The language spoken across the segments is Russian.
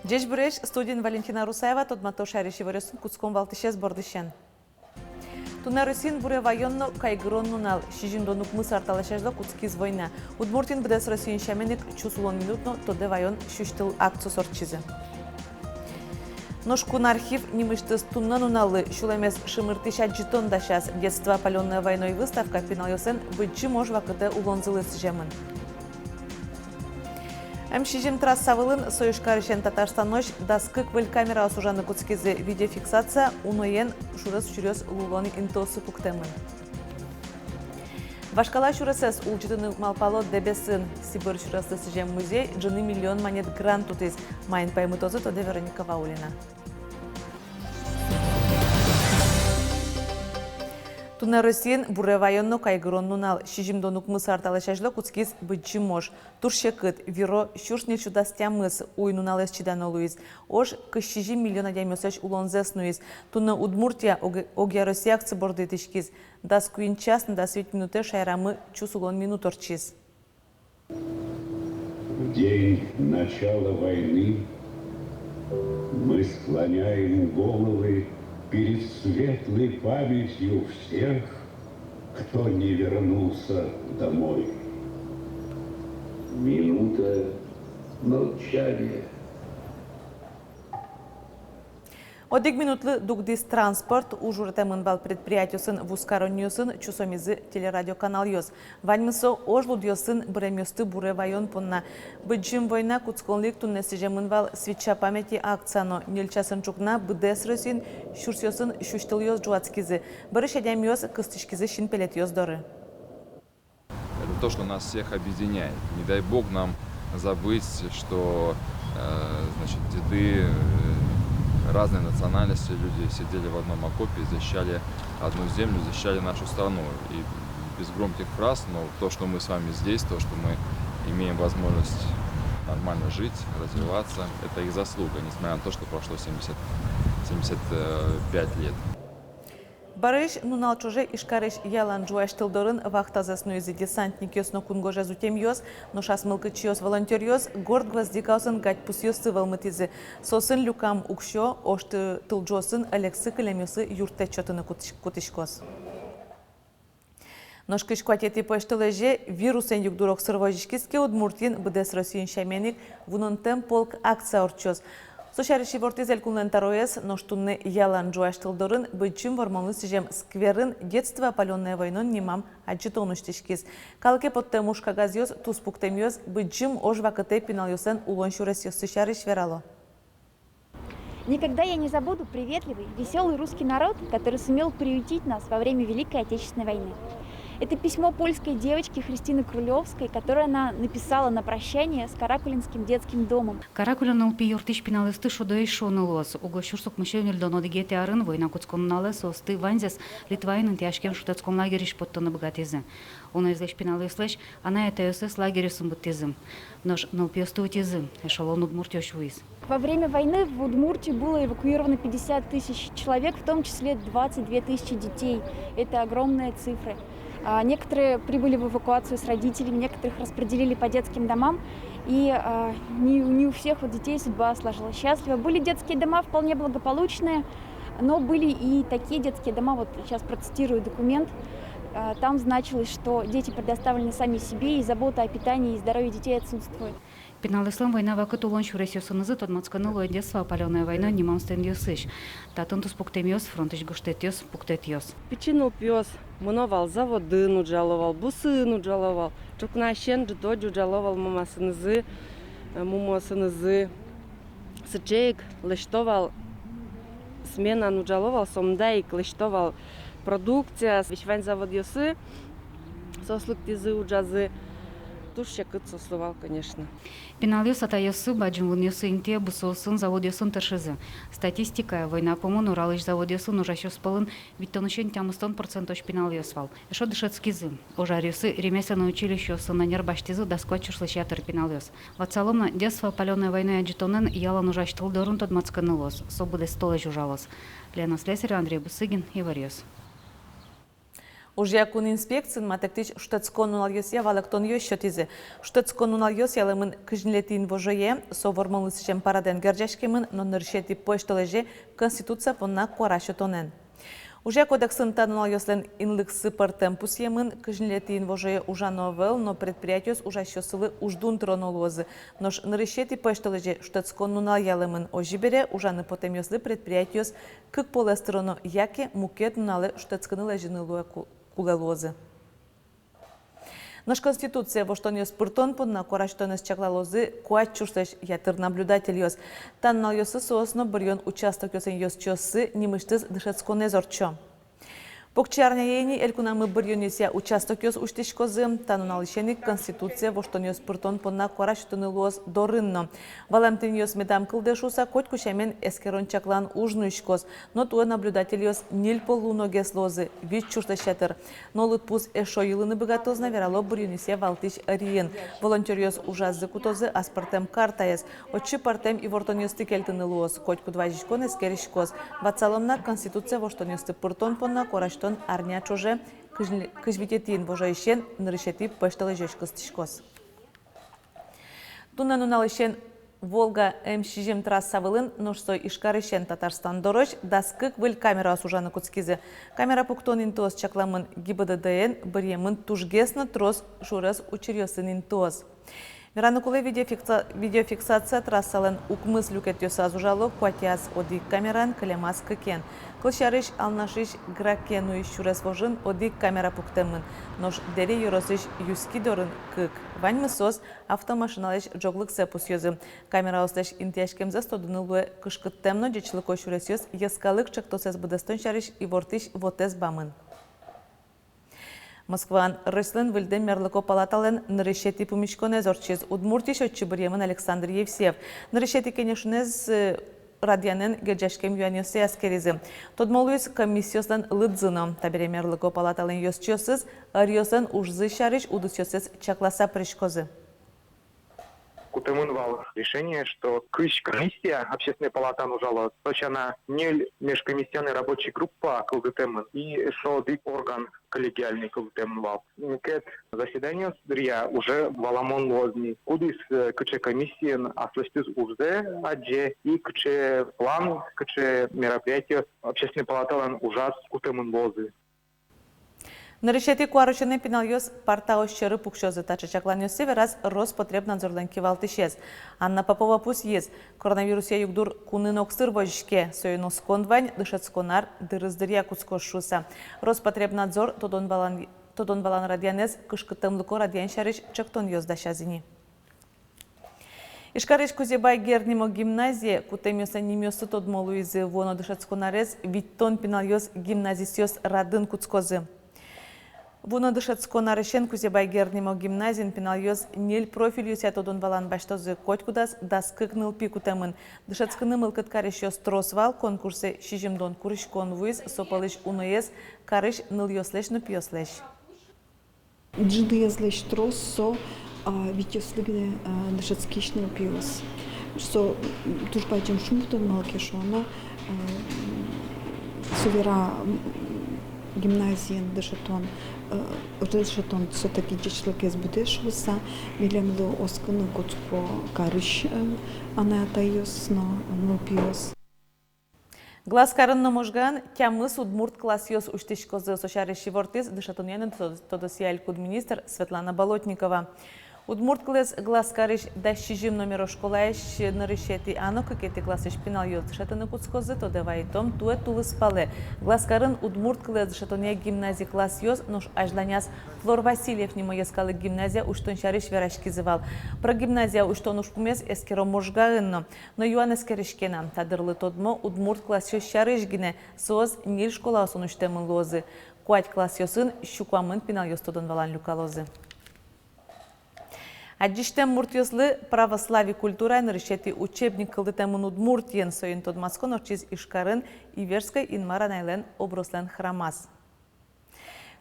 Джеш Буреш, студент Валентина Русаева, тодмато шариши варёсын куцком валтышез бордышен. Туна Росин буре вайонно кайгроннунал, шижиндонук мыс арталашежда куцкиз война. Удмуртин бдес Росин шаменик чусулон минутно, тоде вайон шуштыл акцу сорчизе. Ношкун архив немыштыз туннануналы, шулемес шимыртыша джитон дашас, детство опаленная войной выставка пиналёсен бычы мож вакыты улонзылы сжемын. Шижим трассавылын союшкарышен Татарстанош даскык выль камера осужаны куцкизе видеофиксация уноен шурас чурёс лулони интосы пуктемын. Вашкала шурасес улчытыны малпало дебесын Сибир шурасы сжем музей джины миллион монет грант тутыз майын паймытозы тоде Вероника Ваулина. Туна Росин буре вайонно кайгроннунал, шижимдонук мыс арталашажлы куцкиз бычы мож. Туршекыт, виро, шуршне чудастя мыс уйнуналес чиданолуиз. Ош кышижи миллиона дямёсеш улонзеснуиз. Туна Удмуртия огя Россия акцы борды тышкиз. Дас куин час на дас 8 минуты шайрамы чус улон минуторчиз. В день начала войны мы склоняем головы перед светлой памятью всех, кто не вернулся домой. Минута молчания. Одик минутлы дугдис транспорт ужуретемын бал предприятиосын вускароньосын чусомизы телерадиоканал йоз. Ваньмысо ожлудьосын бремёсты буре вайон понна. Быджим война куцконлик туннесижемын бал свеча памяти акцано. Нельчасын чукна бдес росин шурсьосын шуштыл йоз жуацкизы. Барышадям йоз кыстышкизы шинпелет йоз доры. Это то, что нас всех объединяет. Не дай бог нам забыть, что значит, деды разной национальности люди сидели в одном окопе, защищали одну землю, защищали нашу страну. И без громких фраз, но то, что мы с вами здесь, то, что мы имеем возможность нормально жить, развиваться, это их заслуга, несмотря на то, что прошло 75 лет. Барыш нунал чуже ишкарыш ялан жуаштылдырын вахтазаснуизи десантник ёсно кунгожа зутем ёс, но шас мылкыч ёс волонтер ёс, горд гвоздикаусын гать пус ёсы валмытизы. Сосын люкам укшо, ошты тылджосын алексы кылемёсы юртте чотыны кутышкос. Ношкыш кватети поштылыже вирусен югдурок сырвожишкиске Удмуртин бдес Россиин шаменик вунонтем полк акция орчоз. Сошариши вортизель кулентароес, но штунны ялан жуаштылдырын бычым вормонлы сижем скверын детство опаленная войнон немам аджитонуштишкиз. Калке подте мушка газьёз туспуктем ёз бычым ож вакыте пинал ёсен улон шурес ёс сошариш верало. Никогда я не забуду приветливый, веселый русский народ, который сумел приютить нас во время Великой Отечественной войны. Это письмо польской девочки Христины Крулевской, которое она написала на прощание с Каракулинским детским домом. Каракулин упи юртиш пиналысты шудой шонылос. Уго шурсук мышевнил доно дегете арын война куцконналес осты ванзес Литвайнын тяжкем шутецком лагериш подтоны богатизы. Он излеш пиналыслеш, она это ёсес лагерю сумбутизым. Нож налпиостуутизым, эшелон Удмуртиош виз. Во время войны в Удмуртии было эвакуировано 50 тысяч человек, в том числе 22 тысячи детей. Это огромные цифры. Некоторые прибыли в эвакуацию с родителями, некоторых распределили по детским домам. И не у всех детей судьба сложилась счастливо. Были детские дома вполне благополучные, но были и такие детские дома, вот сейчас процитирую документ, там значилось, что дети предоставлены сами себе, и забота о питании и здоровье детей отсутствует. Пиналыслам война вакыт улон шуресёсынызы тодмацканыло детство опаленная война немам стен ёсыш. Татын туспуктем фронтыш гуштет ёс, пуктет ёс. Печенуп ёс, муновал заводы нуджаловал, бусы нуджаловал, чукнащен дждо джаловал мумасынызы, сычейк лыштовал, смена нуджаловал, сомдайк лыштовал продукция, вещвань завод ёсы, сослык тизы уджазы, Туш якыт сослывал, конечно. Пеналёс атайосы баджинлынёсы инте бусосын заводёсын тыршызы. Статистика война помон уралыш заводёсын ужащёс полын виттонышен тямыстон процентош пеналёс вал. Эшо дышецкизы. Ожарёсы ремесленное училище сынанер баштизы доскочышлышятыр пеналёс. Вацаломна детство палёная война аджитонен ялан ужаштыл дорун тодмацканылос. Собуде столы жужалос. Лена Слесарь, Андрей Бусыгин и Варьёс. Уже кун инспекцин матектич штатскон уналгес я валактон йощотизе. Штатскон уналгес ялымын кыжнлетин вожое, совормолысычем параден герджашкемын, но ныршети поштолеже конституция понна корашотонен. Уже кодексын тануналгеслен инлыксы партемпус емын кыжнлетин вожое уже новел, но предприятиос уже щосылы уждун тронолозы. Нож ныршети поштолеже штатскон уналялымын ожибере уже не потемёслы предприятиос кык полестроно яке мукет нуналы штатскыны лежинылуя кулелозы. Наш конституция во что не спортон подна корачтонес чаклалозы куать чуштеш ятыр наблюдатель йос. Тан нал йосы соосно бирьон участок йосен йос чосы нимыштыз дышецконе зорчо. Покчарня ейни элькунамы бирьон йося участок йос уштишкозы танунал ишеник конституция во что не спортон подна корачтоны лоз дорынно. Валемтин йос медам кылдешуса коть кушамен эскерон чаклан ужнуишкоз, но туэ наблюдатель йос ниль полуногес лозы вич чуштешетыр. Но лытпус эшо йылыны богатозна верало бирьон йося валтиш ариен. Волонтер йос ужазы кутозы аспартем картаес. Отчы партем и вортон йосты кельтыны лоз, коть кудважишкон эскеришкоз. Вацаломна конституция во что не спортон подна корачтон арня чуже кыжвитетин божайшен нырышети пышталы жешкыстышкоз. Тунан уналышен Волга М6 трасса вылын ношсой ишкарышен Татарстан дорож даскык выль камера осужаны куцкизе. Камера пуктон интоз чакламын ГИБДДН біремын тужгесны трос шурас учерёсын интоз. Миранукулы видеофиксация трассалын укмыс люкет йоса зужало куатяз одик камеран калемас кыкен. Кылшарыш алнашыш гракену ищурес вожын одик камера пуктемын. Нож дери юросыш юски дорын кык. Вань мысос автомашиналыш джоглык сепус йозы. Камера остеш интяшкемзе стодынылуэ кышкыттемно джечлыко шурес йоз яскалык чактосес быдастон шарыш и вортыш вотез бамын. Москван рыслын выльден мерлыко палатален нырышети пумичконе зорчез удмуртиш отчы бірьемін Александр Евсеев. Нырышети кенешунез радианен геджашкем юанёсы аскеризы. Тодмолуюз комиссияслан лыдзыно. Табере мерлыко палатален йосчёсыз, арьёсын ужзы шарыш удусёсыз чакласа пришкозы. Кутемын вал решение, что комиссия общественной палаты нужала, она не межкомиссионная рабочая группа КЛДТМ и что орган коллегиальный КЛДТМ вал. Кет заседание уже валамон лозни. Кудис кче комиссия аслестис узде адже и кче план, кче мероприятие общественной палаты ужас кутемын лозы. Нырышети куарышыны пеналйос парта ощеры пукшозы тачачакланёсы вераз Роспотребнадзорлан кивалтышез. Анна Попова пус ез. Коронавирусе югдур кунын оксыр вожишке. Сойнос кондвань дышецконар дырыздырья куцкошуса. Роспотребнадзор тодон балан радианез кышкытымлыко радиан шарыш чактон ёздашазини. Ишкарыш Кузебай Гернимо гимназия кутемёса немёсы тодмолу изы воно дышецконарез виттон пеналйос гимназисёс радын куцкозы. Вуно дышецко нарышен Кузебай Гернимо гимназин пеналйоз нель профиль юсят одон валан баштозы котькудас даскык нылпи кутемын. Дышецкыны мылкыт карыш йос тросвал конкурсы шижимдон курыш конвуиз сопалыш уноез карыш ныл йослеш нып йослеш. Джиды язлеш трос со витёслыгне дышецкиш нып йос. Со тужбайчым шумтон малкешона сувера гимназиен дышетон все-таки дечлык из будешуса, милемлы оскыны котко карыш аната йосно нопиос. Глаз карынны можган тямыс удмурт класс йос уштишкозы сошарыщи вортиз дышетоньянын тодосияль кудминистр Светлана Болотникова. Удмурт класс глаз карыш дащижим номеро школаеш нырышети ано кекети классыш пинал йоз дышетыны куцкозы тодевайтом туэ тулыс пале. Глаз карын удмурт класс дышетония гимназии класс йоз нош ажданяс Флор Васильев нимо ескалы гимназия уштон шарыш верашкизывал. Про гимназия уштон ушкумес эскеро можгагынно. Но юан эскеришкена тадырлы тодмо удмурт класс йоз шарыш гине соз ниль школа осон уштемын лозы. Куать класс йосын щуквамын пинал йоз тодон валан люкалозы. Аддиштем муртиослы православие культура нарышети учебник кылдытемын Удмуртиен соин тодмаскон орчиз ишкарын Иверской инмаранайлен оброслен храмаз.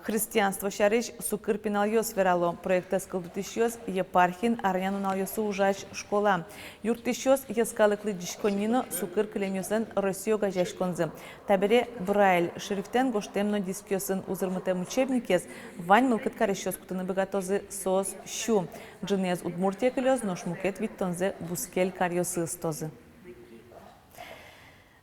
Христианство шариш сукыр пиналйос верало. Проекта скылдытишьос епархин арняну налйосу ужач школа. Юртишьос ескалыклы дишконино сукыр кленьосен Россию гажашконзы. Табере Брайль шрифтен гоштемно дискёсын узырмытем учебникес вань мылкыт карещос кутыны богатозы сос щу. Джинез Удмуртия кылёз ношмукет виттонзе бускель карьосы стозы.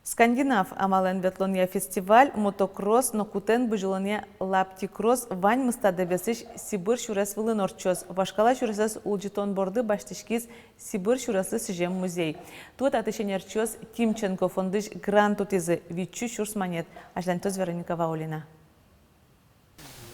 Скандинав амален ветлония фестиваль мотокросс нокутен быжилония лаптикросс вань мыстадебесиш Сибир шурес вылын орчоз. Вашкала шуресес улжитон борды баштишкиз Сибир шурасы сижем музей. Тут атышенерчоз Тимченко фондыш грант утизы вичу шурс монет. Ажлантоз Вероника Ваулина.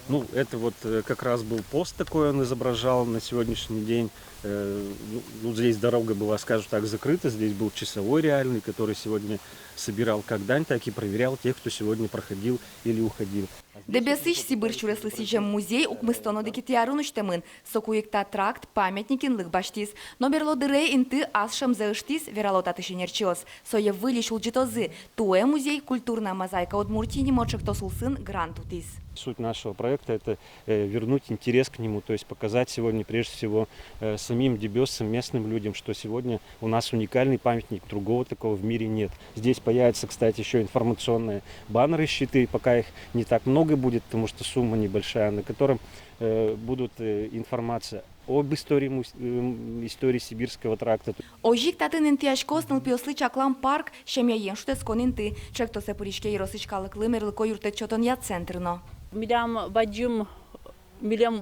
Ну, это вот как раз был пост такой, он изображал на сегодняшний день. Ну, здесь дорога была, скажем так, закрыта. Здесь был часовой реальный, который сегодня собирал как дань, так и проверял тех, кто сегодня проходил или уходил. Дебесыш Сибир шурес лысичем музей укмыстоно декитиарун уштемын. Сокуекта тракт памятникин лых баштис. Номерло дырей инты асшам заыштис вералота тышенерчиос. Сое вылиш улджитозы. Туэ музей культурная мозаика Удмуртии не мочек тосулсын грантутис. Суть нашего проекта – это вернуть интерес к нему, то есть показать сегодня прежде всего самим дебесам, местным людям, что сегодня у нас уникальный памятник, другого такого в мире нет. Здесь появятся, кстати, еще информационные баннеры, щиты, пока их не так много будет, потому что сумма небольшая, на котором будут информация об истории Сибирского тракта. Ожик татын интиашкос нылпиослы чаклам парк шемьяен шутецкон инты. Чектосе пуришке иросычкалык лымерлыко юртечотон я центрно. Милям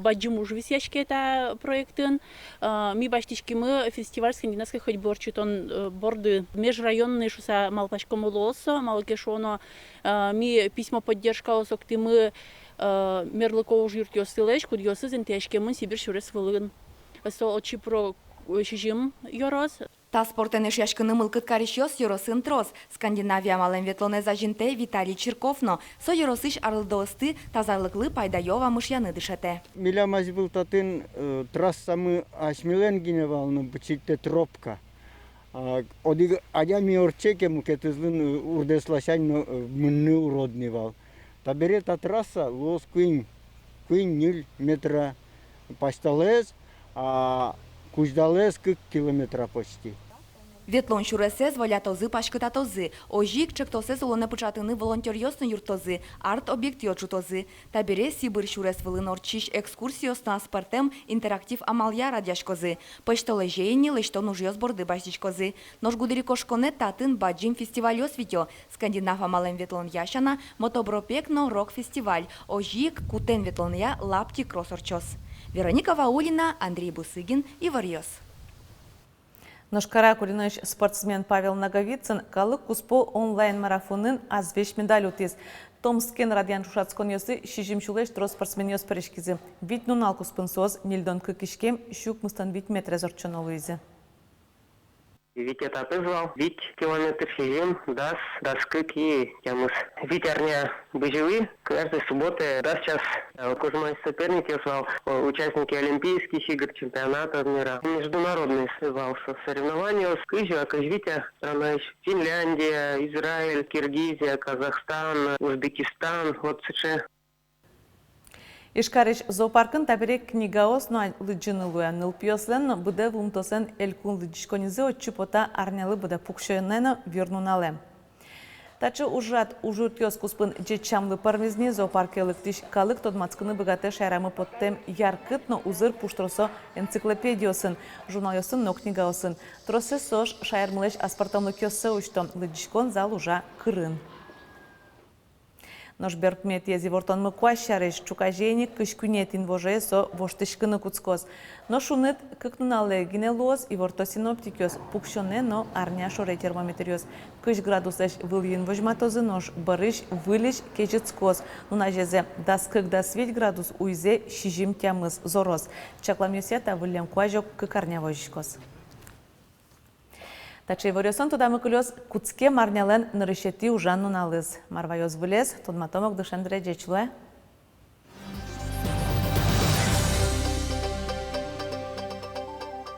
баджим уж висяшки это проектын. Ми баштички мы фестиваль скандинавской ходьбы орчутон борды межрайонные шуса малпашком улосо, малокешоно. Ми письмо поддержка осокты мы мерлыко уж юртиосылэш, кудьосы зентяшки мы Сибирь шурес вылын. Со очи про шижим йорос. Та спортенеш яшкыны мылкыт карищос йоросын трос. Скандинавия мален ветлоне зажинте Виталий Черковно. Со йоросыш арылдоосты тазалыклы пайдайова мышьяны дышете. Милямаз был татын трассамы ашмилен гиневалны бчитте тропка. Одиг адями орчеке мукетызлын урдеслашань мынны уроднивал. Табере та трасса лос куин 0 метра пасталез, а куждалез 40 километра почти. Ветлон шуресе зволя този пашкыта този. Ожик чектосе солоне пучатыны волонтерьёсны юртозы, арт-объект йочутозы. Табере Сибир шурес вылын орчиш экскурсиос транспортем интерактив амалия радяшкозы. Пыштолежейни лыштон ужьёс борды баштичкозы. Нож гудырикошконе татын баджим фестивальёс витё. Скандинав амален ветлон яшана мотобропекно рок-фестиваль. Ожик кутен ветлон я лапти кросорчос. Вероника Ваулина, Андрей Бусыгин и Варьёс. Ношкара кулиныш спортсмен Павел Наговицын калык куспо онлайн-марафонын азвеш медаль утиз. Томскен радиан шушацкон йосы шижимчулеш тро спортсмен йос перешкизы. Вить нунал куспын соз нильдон кыкишкем щук мыстан вить метре зорчонолу изи. Вить этапы звал, вить километр сидим, дас кыки тямыс. Вить арня быжевы, каждой субботы, дас час кузмай соперники звал, участники Олимпийских игр, чемпионатов мира, международные звал соревнования, скыжу, акажвитя, страна Финляндия, Израиль, Киргизия, Казахстан, Узбекистан, вот США. Ишкариш зоопаркын табире книгаос но лыджынылуя нылпиослен буде вумтосен элькун лыджишконизы отчупота арнялы буде пукшойнено вернунале. Тачы ужат ужуртёс куспын джечамлы пармизни зоопарке лыктиш калык тодмацкыны богате шайрамы поттем яркыт, но узыр пуштросо энциклопедиосын, журналёсын, но книгаосын. Тросы сош шайрмылеш аспартамлы кёсы учтом лыджишкон зал ужа кырын. Нож берпмет ези вортон мыкуащарыш чукажейник кышкунетин вожее со воштышкыны куцкоз. Но шунет кыкнунале гинелоз и ворто синоптикёс пукшоне, но арня шоре термометриоз. Кыш градусеш выльин вожматозы нож барыш вылиш кежицкоз. Нуна жезе дас 40 градус уйзе шижим тямыз зороз. Чакламёсета выльям куажок кыкарня вожишкоз. Тачей варioson туда мыкулёс куцке марнялен нарышети ужан нуналыз. Марвайоз вылез, тодматомок дышен дрежечлуэ.